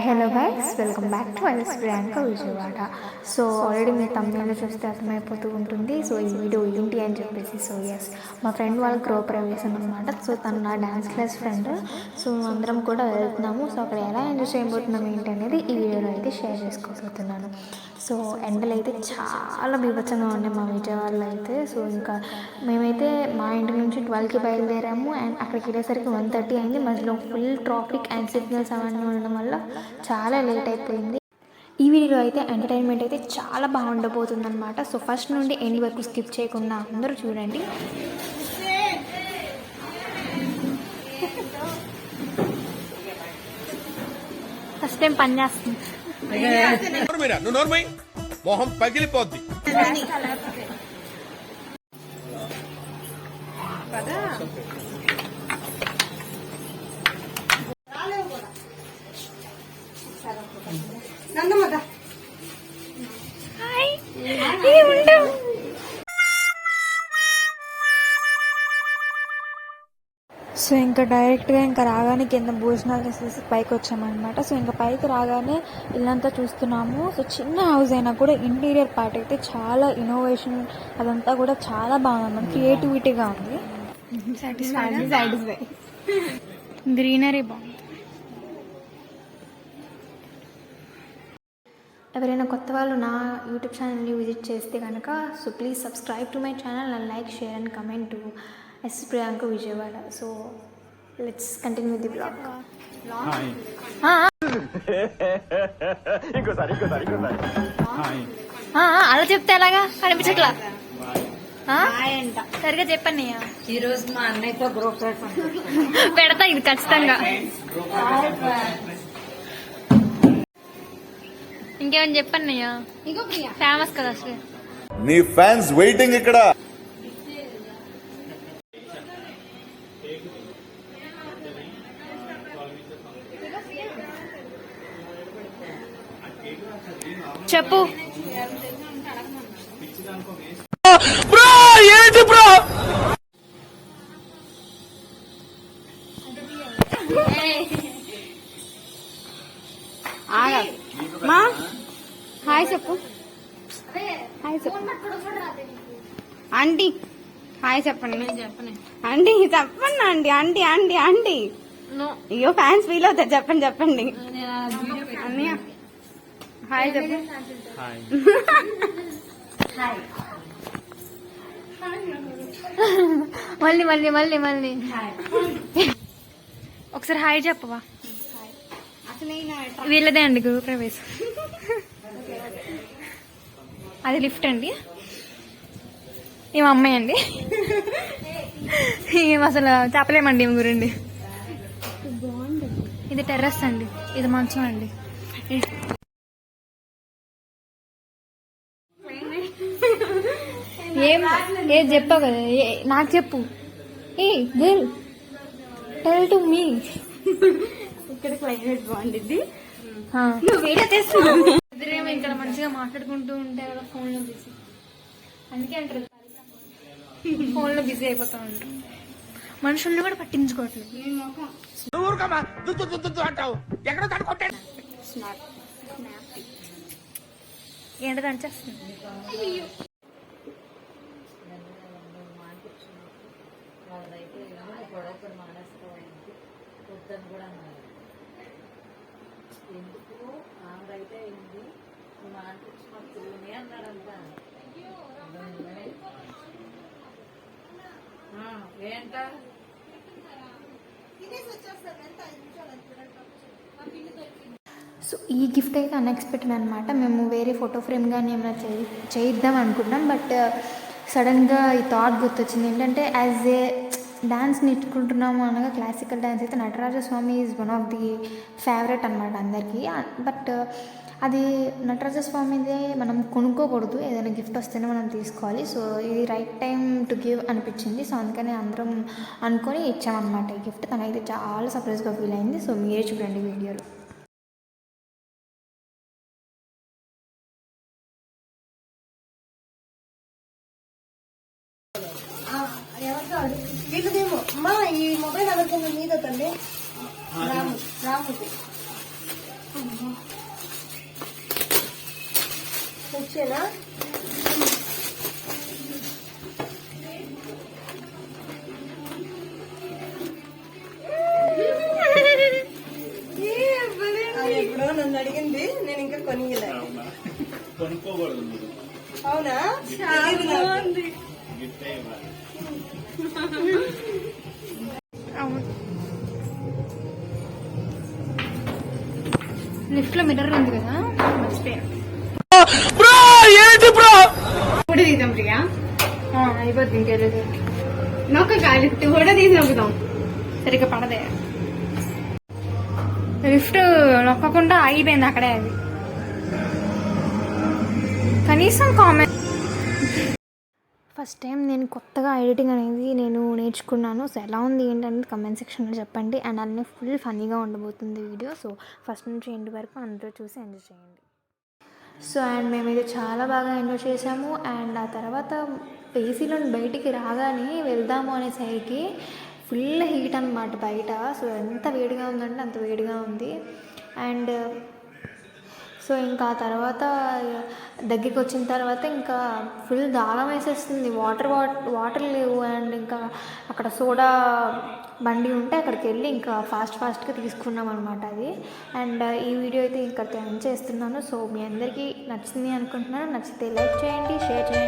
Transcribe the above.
Hi hello guys, welcome back to I S Priyanka Vijayawada. So already మీ తమిళలో చూస్తే అర్థమైపోతూ ఉంటుంది. సో ఈ వీడియో ఏంటి అని చెప్పేసి, సో ఎస్, మా ఫ్రెండ్ వాళ్ళ గృహప్రవేశం అనమాట. సో తను నా డ్యాన్స్ క్లాస్ ఫ్రెండ్. సో అందరం కూడా వెళ్తున్నాము. సో అక్కడ ఎలా ఎంజాయ్ చేయబోతున్నాం ఏంటి అనేది ఈ వీడియోలో అయితే షేర్ చేసుకోబోతున్నాను. సో ఎండలు అయితే చాలా బీభత్సంగా ఉన్నాయి మా విజయవాడలో అయితే. సో ఇంకా మేమైతే మా ఇంటి నుంచి 12కి బయలుదేరాము అండ్ అక్కడికి వెళ్ళేసరికి 1:30 అయింది. మధ్యలో ఫుల్ ట్రాఫిక్ అండ్ సిగ్నల్స్ అవన్నీ ఉండడం వల్ల చాలా లేట్ అయిపోయింది. ఈ వీడియోలో అయితే ఎంటర్టైన్మెంట్ అయితే చాలా బాగుండబోతుంది అనమాట. సో ఫస్ట్ నుండి ఎండ్ వరకు స్కిప్ చేయకుండా అందరూ చూడండి. ఫస్ట్ టైం పని చేస్తుంది, మొహం పగిలిపోద్ది. సో ఇంకా డైరెక్ట్గా ఇంకా రాగానే కింద భోజనాలు చేసేసి పైకి వచ్చామన్నమాట. సో ఇంకా పైకి రాగానే ఇల్లంతా చూస్తున్నాము. సో చిన్న హౌస్ అయినా కూడా ఇంటీరియర్ పార్ట్ అయితే చాలా ఇన్నోవేషన్, అదంతా కూడా చాలా బాగుంది, క్రియేటివిటీగా ఉంది. గ్రీనరీ బాగుంది. ఎవరైనా కొత్త వాళ్ళు నా యూట్యూబ్ ఛానల్ని విజిట్ చేస్తే కనుక so please subscribe to my channel and like, share and comment to S Priyanka Vijayawada. So let's continue the blog. అలా చెప్తే ఎలాగా కనిపించట్లా? సరిగా చెప్పండి. ఈ రోజు మా అన్నయ్యతో గ్రూప్ పెడతా ఇది ఖచ్చితంగా. ఇంకేమని చెప్పండి, ఫేమస్ కదా అసలు. నీ ఫ్యాన్స్ వెయిటింగ్ ఇక్కడ. చెప్పు బ్రో, ఏంటి బ్రో? మా హాయ్ చెప్పు, హాయ్ చెప్పు ఆంటీ, హాయ్ చెప్పండి. ఆంటీ చెప్పండి, ఆంటీ ఆంటీ ఆంటీ ఆంటీ. అయ్యో ఫ్యాన్స్ ఫీల్ అవుతారు, చెప్పండి చెప్పండి. అన్నయ్య హాయ్ చెప్పు. మళ్ళీ మళ్ళీ మళ్ళీ మళ్ళీ ఒకసారి హాయ్ చెప్పవా? వీళ్ళదే అండి గృహప్రవేశం. అది లిఫ్ట్ అండి, ఈమె అమ్మాయి అండి. ఏం అసలు చెప్పలేమండి ఈమె గురండి. ఇది టెర్రస్ అండి, ఇది మంచం అండి. ఏం చెప్పావు కదా, నాకు చెప్పు. ఏ గర్ల్, టెల్ టు మీ. ఇక్కడ క్లైమేట్ బాగుంటుంది. ఇద్దరేమో ఇక్కడ మంచిగా మాట్లాడుకుంటూ ఉంటే కదా ఫోన్ లో బిజీ. అందుకే అంటారు ఫోన్ లో బిజీ అయిపోతా ఉంటారు. మనుషుల్ని కూడా పట్టించుకోవట్లేదు. ఏంటో అనిచేస్తుంది. ఎందుకు ఆమెదైతే అయింది, మాట్లాడుతున్నాయి అన్నాడంతా. ఏంట సో ఈ గిఫ్ట్ అయితే అన్ఎక్స్పెక్టెడ్ అనమాట. మేము వేరే ఫోటో ఫ్రేమ్ కానీ ఏమైనా చేయిద్దాం అనుకుంటున్నాం. బట్ సడన్గా ఈ థాట్ గుర్తొచ్చింది. ఏంటంటే యాజ్ ఏ డ్యాన్స్ నేర్చుకుంటున్నాము అనగా క్లాసికల్ డ్యాన్స్ అయితే Natarajaswamy is one of the favourite అనమాట అందరికీ. బట్ అది నటరాజస్వామిదే మనం కొనుక్కోకూడదు, ఏదైనా గిఫ్ట్ వస్తేనే మనం తీసుకోవాలి. సో ఇది రైట్ టైం టు గివ్ అనిపించింది. సో అందుకని అందరం అనుకొని ఇచ్చామన్నమాట ఈ గిఫ్ట్. తనైతే చాలా సర్ప్రైజ్గా ఫీల్ అయింది. సో మీరే చూడండి వీడియోలో. వీళ్ళదేమో అమ్మా, ఈ మొబైల్ ఎవరికైనా మీద తల్లి రాముది. కూర్చేనా ఎప్పుడో నన్ను అడిగింది, నేను ఇంకా కొనియలే. అవునా? లిఫ్ట్ లో మిర్రర్ ఉంది కదా, మర్చిపోయా. బ్రో ఏంటి బ్రో ఫోటో తీద్దాం ప్రియా, అయిపోద్ది ఇంకేలేదు. నొక్క కాలి ఫోటో తీసి నొక్కుదాం, సరిగ్గా పడదే. లిఫ్ట్ నొక్కకుండా అయిపోయింది అక్కడే అది. కనీసం కామెంట్. ఫస్ట్ టైం నేను కొత్తగా ఎడిటింగ్ అనేది నేను నేర్చుకున్నాను. సో ఎలా ఉంది ఏంటనేది కమెంట్ సెక్షన్లో చెప్పండి. అండ్ అలానే ఫుల్ ఫన్నీగా ఉండబోతుంది వీడియో. సో ఫస్ట్ నుంచి ఎండ్ వరకు అందరూ చూసి ఎంజాయ్ చేయండి. సో అండ్ మేమైతే చాలా బాగా ఎంజాయ్ చేసాము. అండ్ ఆ తర్వాత ఏసీలో బయటికి రాగానే వెళ్దాము అనేసరికి ఫుల్ హీట్ అనమాట బయట. సో ఎంత వేడిగా ఉందంటే అంత వేడిగా ఉంది. అండ్ సో ఇంకా ఆ తర్వాత దగ్గరికి వచ్చిన తర్వాత ఇంకా ఫుల్ దాహం వేసేస్తుంది. వాటర్ లేవు. అండ్ ఇంకా అక్కడ సోడా బండి ఉంటే అక్కడికి వెళ్ళి ఇంకా ఫాస్ట్గా తీసుకున్నాం అనమాట అది. అండ్ ఈ వీడియో అయితే ఇక్కడితో ఎండ్ చేస్తున్నాను. సో మీ అందరికీ నచ్చింది అనుకుంటున్నాను. నచ్చితే లైక్ చేయండి, షేర్ చేయండి.